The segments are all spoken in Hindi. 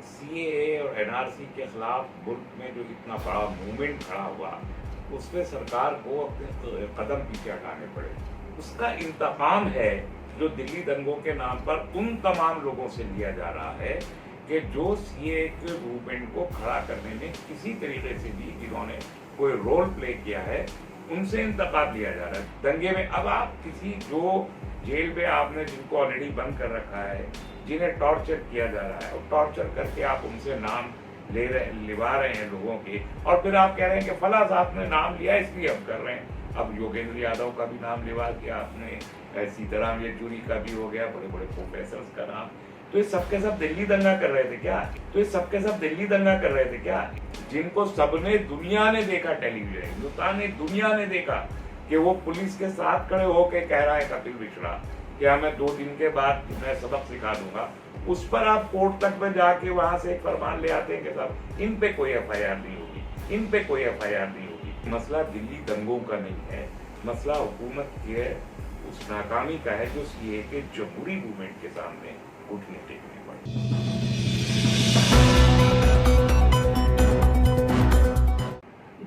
सीएए और एनआरसी के खिलाफ मुल्क में जो इतना बड़ा मूवमेंट खड़ा हुआ, उसमें सरकार को अपने कदम पीछे हटाने पड़े। उसका इंतकाम है जो दिल्ली दंगों के नाम पर उन तमाम लोगों से लिया जा रहा है कि जो सीएए के मूवमेंट को खड़ा करने में किसी तरीके से भी जिन्होंने कोई रोल प्ले किया है, उनसे इंतकाम लिया जा रहा है। दंगे में अब आप किसी जो जेल में आपने जिनको ऑलरेडी बंद कर रखा है, जिन्हें टॉर्चर किया जा रहा है, और टॉर्चर करके आप उनसे नाम लिवा रहे हैं लोगों के, और फिर आप कह रहे हैं कि फला साहब ने नाम लिया इसलिए हम कर रहे हैं। अब योगेंद्र यादव का भी नाम लिवा के आपने, सीताराम येचुरी का भी हो गया, बड़े बड़े प्रोफेसर्स का नाम। तो ये सबके सब दिल्ली दंगा कर रहे थे क्या? जिनको सबने दुनिया ने देखा, टेलीविजन हिंदुस्तान ने, दुनिया ने देखा कि वो पुलिस के साथ खड़े होकर कह रहा है कपिल मिश्रा कि मैं 2 दिन के बाद मैं सबक सिखा दूंगा, उस पर आप कोर्ट तक में जाके वहां से एक फरमान ले आते हैं कि साहब इन पे कोई एफआईआर नहीं होगी, मसला दिल्ली दंगों का नहीं है, मसला हुकूमत के उस नाकामी का है जो सीए के जमहूरी मूवमेंट के सामने घुटने टेकने पड़े।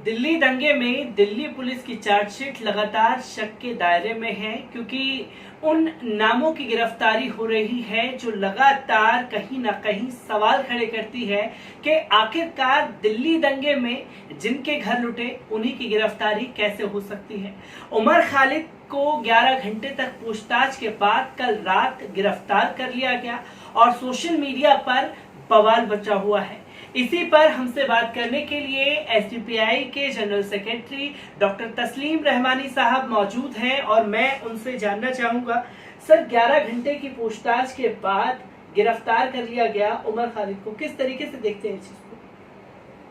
दिल्ली दंगे में दिल्ली पुलिस की चार्जशीट लगातार शक के दायरे में है, क्योंकि उन नामों की गिरफ्तारी हो रही है जो लगातार कहीं ना कहीं सवाल खड़े करती है कि आखिरकार दिल्ली दंगे में जिनके घर लुटे उन्हीं की गिरफ्तारी कैसे हो सकती है। उमर खालिद को 11 घंटे तक पूछताछ के बाद कल रात गिरफ्तार कर लिया गया और सोशल मीडिया पर बवाल बचा हुआ है। इसी पर हमसे बात करने के लिए एसडीपीआई के जनरल सेक्रेटरी डॉक्टर तस्लीम रहमानी साहब मौजूद हैं और मैं उनसे जानना चाहूंगा, सर 11 घंटे की पूछताछ के बाद गिरफ्तार कर लिया गया उमर खालिद को, किस तरीके से देखते हैं इस चीज को?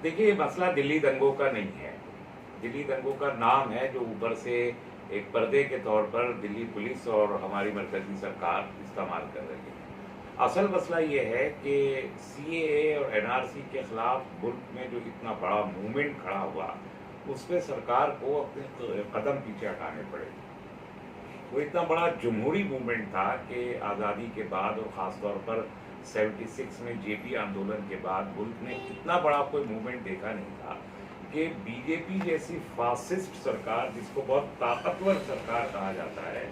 देखिए, मसला दिल्ली दंगों का नहीं है, दिल्ली दंगों का नाम है जो ऊपर से एक पर्दे के तौर पर दिल्ली पुलिस और हमारी मरकजी सरकार इस्तेमाल कर रही है। असल मसला ये है कि सीएए और एनआरसी के खिलाफ मुल्क में जो इतना बड़ा मूवमेंट खड़ा हुआ, उसमें सरकार को अपने कदम पीछे हटाने पड़े। वो इतना बड़ा जमहूरी मूवमेंट था कि आज़ादी के बाद और ख़ास तौर पर 76 में जेपी आंदोलन के बाद मुल्क ने इतना बड़ा कोई मूवमेंट देखा नहीं था कि बीजेपी जैसी फासिस्ट सरकार, जिसको बहुत ताकतवर सरकार कहा जाता है,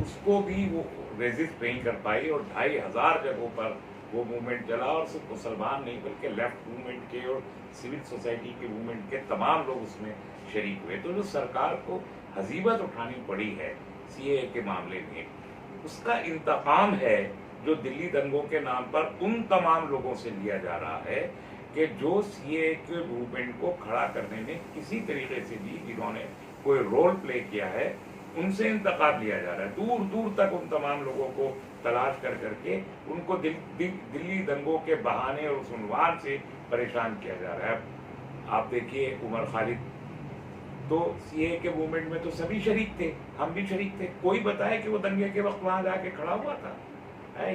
उसको भी वो रेजिस्ट नहीं कर पाई और 2500 जगहों पर वो मूवमेंट चला और सिर्फ मुसलमान नहीं बल्कि लेफ्ट मूवमेंट के और सिविल सोसाइटी के मूवमेंट के तमाम लोग उसमें शरीक हुए। तो जो सरकार को हजीबत उठानी पड़ी है सीएए के मामले में, उसका इंतकाम है जो दिल्ली दंगों के नाम पर उन तमाम लोगों से लिया जा रहा है कि जो सीएए के मूवमेंट को खड़ा करने में किसी तरीके से भी जिन्होंने कोई रोल प्ले किया है, उनसे इंतकाम लिया जा रहा है। दूर दूर तक उन तमाम लोगों को तलाश कर करके उनको दिल्ली दंगों के बहाने और उस उन्वान से परेशान किया जा रहा है। आप देखिए, उमर खालिद तो सीएए के मूवमेंट में तो सभी शरीक थे, हम भी शरीक थे। कोई बताए कि वो दंगे के वक्त वहां जाके खड़ा हुआ था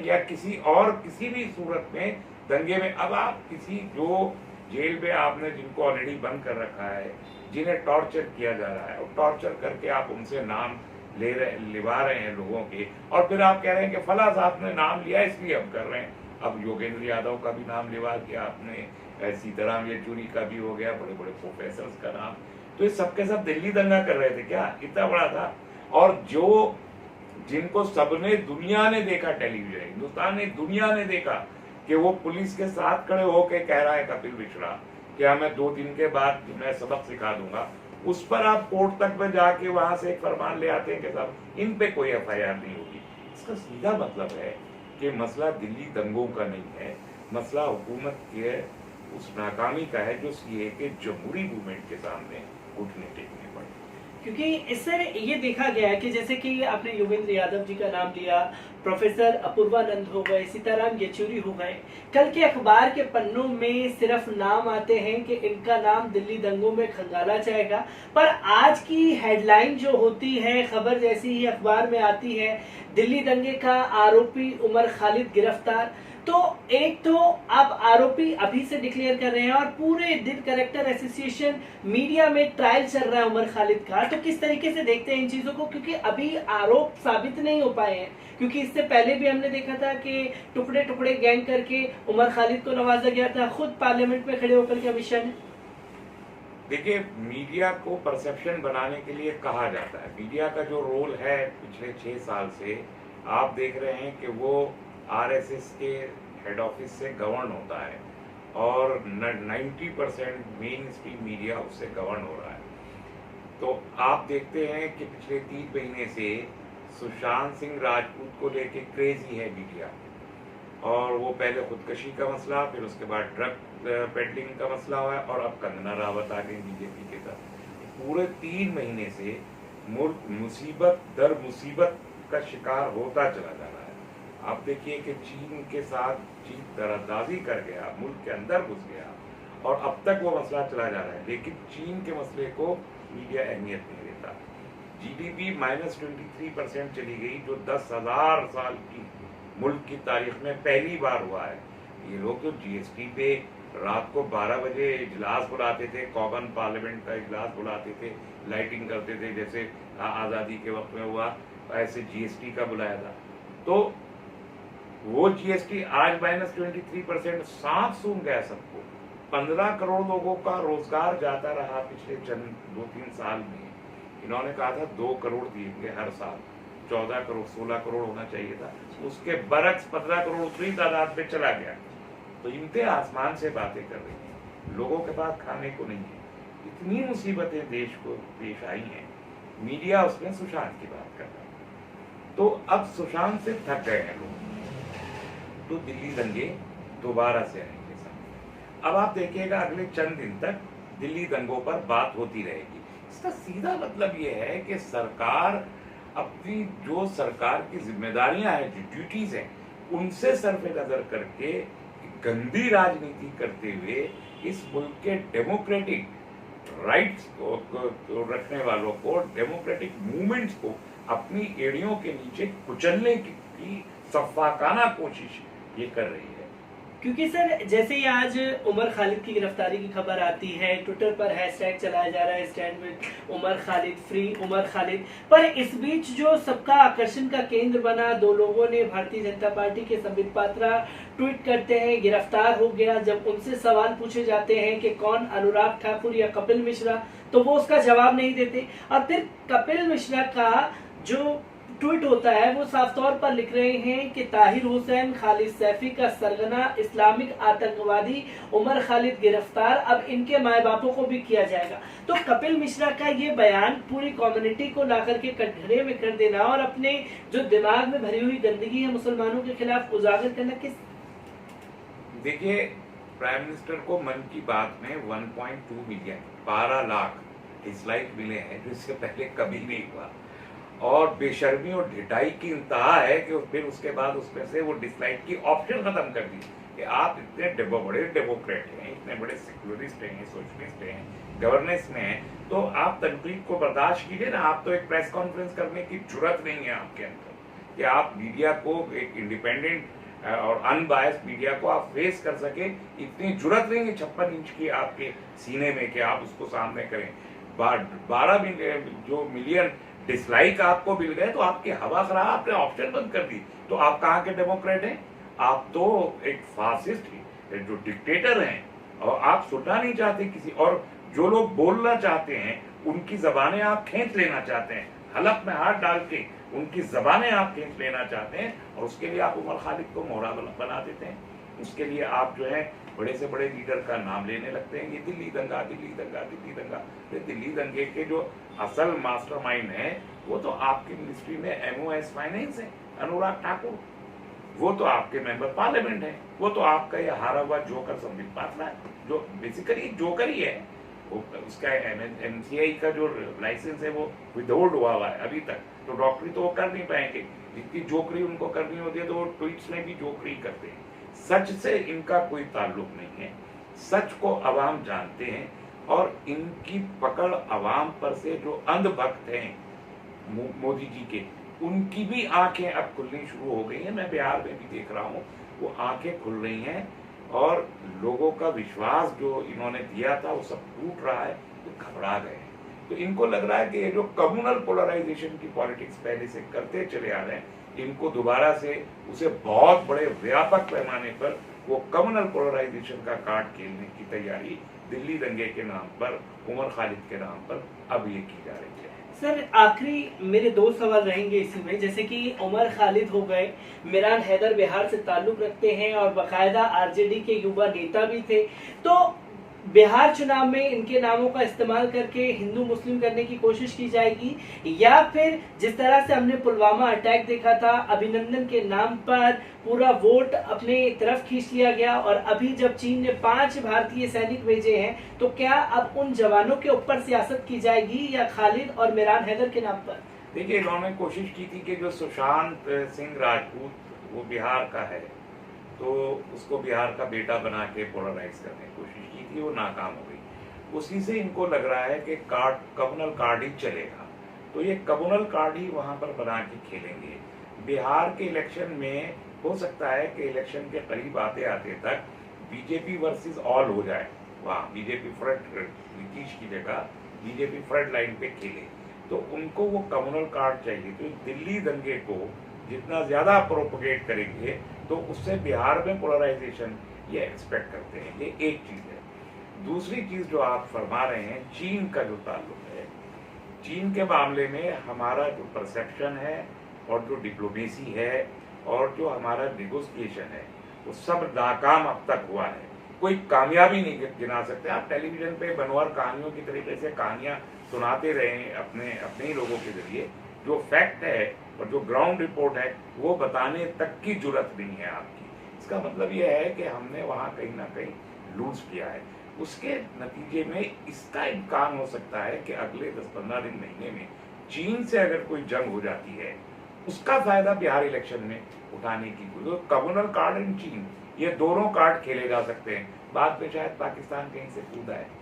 या किसी और किसी भी सूरत में दंगे में। अब आप किसी जो जेल में आपने जिनको ऑलरेडी बंद कर रखा है, जिन्हें टॉर्चर किया जा रहा है, और टॉर्चर करके आप उनसे नाम लिवा रहे हैं लोगों के, और फिर आप कह रहे हैं कि फला साहब ने नाम लिया इसलिए हम कर रहे हैं। अब योगेंद्र यादव का भी नाम लिवा के आपने, सीताराम येचुरी का भी हो गया, बड़े बड़े प्रोफेसर्स का नाम। तो ये सबके सब दिल्ली दंगा कर रहे थे क्या? इतना बड़ा था। और जो जिनको सबने दुनिया ने देखा, टेलीविजन हिंदुस्तान ने, दुनिया ने देखा कि वो पुलिस के साथ खड़े होकर कह रहा है कपिल मिश्रा कि मैं 2 दिन के बाद मैं सबक सिखा दूंगा, उस पर आप कोर्ट तक में जाके वहां से एक फरमान ले आते हैं कि साहब इन पे कोई एफआईआर नहीं होगी। इसका सीधा मतलब है कि मसला दिल्ली दंगों का नहीं है, मसला हुकूमत के उस नाकामी का है जो सीए के जमहूरी मूवमेंट के सामने घुटने टेकने पड़े। क्योंकि इससे ये देखा गया है कि जैसे कि आपने योगेंद्र यादव जी का नाम लिया, प्रोफेसर अपूर्वानंद हो गए, सीताराम येचुरी हो गए, कल के अखबार के पन्नों में सिर्फ नाम आते हैं कि इनका नाम दिल्ली दंगों में खंगाला जाएगा, पर आज की हेडलाइन जो होती है, खबर जैसी ही अखबार में आती है, दिल्ली दंगे का आरोपी उमर खालिद गिरफ्तार। तो एक तो आप आरोपी अभी से डिक्लेयर कर रहे हैं और पूरे दिन कलेक्टर एसोसिएशन मीडिया में ट्रायल चल रहा है उमर खालिद का, तो किस तरीके से देखते हैं इन चीजों को, क्योंकि अभी आरोप साबित नहीं हो पाए हैं, क्योंकि इससे पहले भी हमने देखा था कि टुकड़े टुकड़े गैंग करके उमर खालिद को नवाजा गया था, खुद पार्लियामेंट में खड़े होकर के अमित शाह ने। देखिए, मीडिया को परसेप्शन बनाने के लिए कहा जाता है, मीडिया का जो रोल है पिछले 6 साल से आप देख रहे हैं कि वो आरएसएस के हेड ऑफिस से गवर्न होता है और 90% मेन स्ट्रीम मीडिया उससे गवर्न हो रहा है। तो आप देखते हैं कि पिछले 3 महीने से सुशांत सिंह राजपूत को लेके क्रेजी है मीडिया, और वो पहले खुदकशी का मसला, फिर उसके बाद ड्रग पेडलिंग का मसला हुआ और अब कंगना रावत आ गई बीजेपी के साथ। पूरे 3 महीने से मुल्क मुसीबत दर मुसीबत का शिकार होता चला जा रहा है। आप देखिए कि चीन के साथ चीन दरारंदाजी कर गया, मुल्क के अंदर घुस गया और अब तक वो मसला चला जा रहा है, लेकिन चीन के मसले को मीडिया अहमियत नहीं देता। जीडीपी -23% चली गई, जो 10,000 साल की मुल्क की तारीख में पहली बार हुआ है। ये लोग तो जीएसटी पे रात को 12 बजे इजलास बुलाते थे, कॉमन पार्लियामेंट का इजलास बुलाते थे, लाइटिंग करते थे, जैसे आज़ादी के वक्त में हुआ ऐसे जीएसटी का बुलाया था। तो वो जीएसटी आज -23% सांप सूंघ गया सबको। 15 करोड़ लोगों का रोजगार जाता रहा पिछले 2-3 साल में। इन्होंने कहा था 2 करोड़ दिएंगे हर साल, 14 करोड़ 16 करोड़ होना चाहिए था, उसके बरक्स 15 करोड़ उतनी तादाद पे चला गया। तो इनते आसमान से बातें कर रही हैं, लोगों के पास खाने को नहीं है, इतनी मुसीबतें देश को पेश आई हैं, मीडिया उसमें सुशांत की बात कर रहा है। तो अब सुशांत से थक गए हैं लोग, तो दिल्ली दंगे दोबारा से आएंगे सामने। अब आप देखिएगा अगले चंद दिन तक दिल्ली दंगों पर बात होती रहेगी। इसका सीधा मतलब ये है कि सरकार अपनी जो सरकार की जिम्मेदारियां हैं, जो ड्यूटीज हैं, उनसे सरफे नजर करके गंदी राजनीति करते हुए इस मुल्क के डेमोक्रेटिक राइट्स को रखने वालों को, डेमोक्रेटिक मूवमेंट्स को अपनी एड़ियों के नीचे कुचलने की सफाकाना कोशिश ये कर रही है। क्योंकि सर जैसे ही आज उमर खालिद की गिरफ्तारी की खबर आती है, ट्विटर पर हैशटैग चलाया जा रहा है stand with Umar Khalid, free Umar Khalid, पर इस बीच जो सबका आकर्षण का केंद्र बना, 2 लोगों ने भारतीय जनता पार्टी के संबित पात्रा ट्वीट करते हैं गिरफ्तार हो गया। जब उनसे सवाल पूछे जाते हैं कि कौन, अनुराग ठाकुर या कपिल मिश्रा, तो वो उसका जवाब नहीं देते। और फिर कपिल मिश्रा का जो ट्वीट होता है वो साफ तौर पर लिख रहे हैं कि ताहिर हुसैन, खालिद सैफी का सरगना इस्लामिक आतंकवादी उमर खालिद गिरफ्तार, अब इनके माए बापों को भी किया जाएगा। तो कपिल मिश्रा का ये बयान पूरी कम्युनिटी को लाकर के कटघरे में कर देना और अपने जो दिमाग में भरी हुई गंदगी है मुसलमानों के खिलाफ उजागर करना, किस? देखिए, प्राइम मिनिस्टर को मन की बात में 1.2 मिलियन 12 लाख डिसलाइक मिले हैं, जो इससे पहले कभी नहीं हुआ, और बेशर्मी और ढिठाई की इंतहा है कि फिर उसके बाद उसमें से वो डिसलाइक की ऑप्शन खत्म कर दी कि आप इतने बड़े डेमोक्रेट हैं, इतने बड़े सेक्युलरिस्ट हैं, सोशलिस्ट हैं, गवर्नेंस में हैं, तो आप तनकीद को बर्दाश्त कीजिए ना। आप तो एक प्रेस कॉन्फ्रेंस करने की जरूरत नहीं है आपके अंदर कि आप मीडिया को, एक इंडिपेंडेंट और अनबायस्ड मीडिया को आप फेस कर सके, इतनी जरूरत नहीं है 56 इंच की आपके सीने में कि आप उसको सामने करें। 12 जो मिलियन डिसलाइक आपको मिल गए तो आपकी हवा खराब, आपने ऑप्शन बंद कर दी, तो आप कहाँ के डेमोक्रेट हैं? आप तो एक फासिस्ट ही, जो डिक्टेटर हैं, और आप सुनना नहीं चाहते किसी, और जो लोग बोलना चाहते हैं उनकी जबानें आप खींच लेना चाहते हैं, हलक में हाथ डाल के उनकी जबानें आप खींच लेना चाहते हैं, और उसके लिए आप उमर खालिद को मोहरा बना देते हैं। उसके लिए आप जो है बड़े से बड़े लीडर का नाम लेने लगते हैं, ये दिल्ली दंगा, दिल्ली दंगा, दिल्ली दंगा। दिल्ली दंगे के जो असल मास्टरमाइंड है वो तो आपकी मिनिस्ट्री में MOS फाइनेंस है, अनुराग ठाकुर, वो तो आपके मेंबर पार्लियामेंट है, वो तो आपका ये हारा हुआ जोकर संबित पात्रा है, जो बेसिकली जोकर ही है। वो उसका MCI का जो लाइसेंस है वो विदहोल्ड हुआ है अभी तक, तो डॉक्टरी तो वो कर नहीं पाएंगे। जितनी जोकरी उनको करनी होती है तो वो ट्वीट्स में भी जोकरी करते हैं। सच से इनका कोई ताल्लुक नहीं है, सच को अवाम जानते हैं, और इनकी पकड़ अवाम पर से जो अंधभक्त हैं मोदी जी के, उनकी भी आंखें अब खुलनी शुरू हो गई हैं। मैं बिहार में भी देख रहा हूँ वो आंखें खुल रही हैं और लोगों का विश्वास जो इन्होंने दिया था वो सब टूट रहा है, तो घबरा गए हैं। तो इनको लग रहा है कि ये जो कम्युनल पोलराइजेशन की पॉलिटिक्स पहले से करते चले आ रहे हैं, इनको दोबारा से उसे बहुत बड़े व्यापक पैमाने पर वो कम्युनल पोलराइजेशन का कार्ड खेलने की तैयारी दिल्ली दंगे के नाम पर, उमर खालिद के नाम पर अब ये की जा रही है। सर, आखिरी मेरे 2 सवाल रहेंगे इसी में। जैसे कि उमर खालिद हो गए, मिरान हैदर बिहार से ताल्लुक रखते हैं और बाकायदा आरजेडी के युवा नेता भी थे, तो बिहार चुनाव में इनके नामों का इस्तेमाल करके हिंदू मुस्लिम करने की कोशिश की जाएगी, या फिर जिस तरह से हमने पुलवामा अटैक देखा था, अभिनंदन के नाम पर पूरा वोट अपने तरफ खींच लिया गया, और अभी जब चीन ने 5 भारतीय सैनिक भेजे हैं, तो क्या अब उन जवानों के ऊपर सियासत की जाएगी या खालिद और मिरान हैदर के नाम पर? देखिए, इन्होंने कोशिश की थी कि जो सुशांत सिंह राजपूत वो बिहार का है, तो उसको बिहार का बेटा बना के पोलराइज करने की कोशिश की थी, वो नाकाम हो गई। उसी से इनको लग रहा है कि कम्युनल कार्ड ही चलेगा, तो ये कम्युनल कार्ड ही वहां पर बना के खेलेंगे। बिहार के इलेक्शन में हो सकता है कि इलेक्शन के करीब आते आते तक बीजेपी वर्सेस ऑल हो जाए, वहाँ बीजेपी फ्रंट, नीतीश की जगह बीजेपी फ्रंट लाइन पे खेले, तो उनको वो कम्युनल कार्ड चाहिए। तो दिल्ली दंगे को जितना ज्यादा प्रोपोगेट करेंगे, तो उससे बिहार में पोलराइजेशन ये एक्सपेक्ट करते हैं। ये एक चीज है। दूसरी चीज जो आप फरमा रहे हैं, चीन का जो ताल्लुक है, चीन के मामले में हमारा जो परसेप्शन है और जो डिप्लोमेसी है और जो हमारा नेगोशिएशन है, वो सब नाकाम अब तक हुआ है। कोई कामयाबी नहीं गिना सकते। आप टेलीविजन पे बनवार कहानियों की तरीके से कहानियां सुनाते रहे अपने ही लोगों के जरिए, जो फैक्ट है और जो ग्राउंड रिपोर्ट है वो बताने तक की जरूरत नहीं है आपकी। इसका मतलब यह है कि हमने वहां कहीं ना कहीं लूज किया है। उसके नतीजे में इसका इम्कान हो सकता है कि अगले 10-15 दिन, महीने में चीन से अगर कोई जंग हो जाती है, उसका फायदा बिहार इलेक्शन में उठाने की। तो कम्युनल कार्ड एंड चीन, ये दोनों कार्ड खेले जा सकते हैं। बाद में शायद पाकिस्तान कहीं से कूदा है।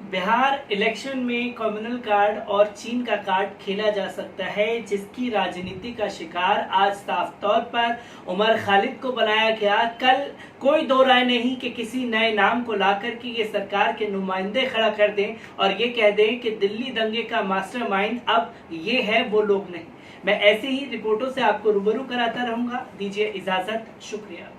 बिहार इलेक्शन में कम्युनल कार्ड और चीन का कार्ड खेला जा सकता है, जिसकी राजनीति का शिकार आज साफ तौर पर उमर खालिद को बनाया गया। कल कोई दो राय नहीं कि किसी नए नाम को लाकर के ये सरकार के नुमाइंदे खड़ा कर दें और ये कह दें कि दिल्ली दंगे का मास्टरमाइंड अब ये है, वो लोग नहीं। मैं ऐसे ही रिपोर्टों से आपको रूबरू कराता रहूंगा। दीजिए इजाजत, शुक्रिया।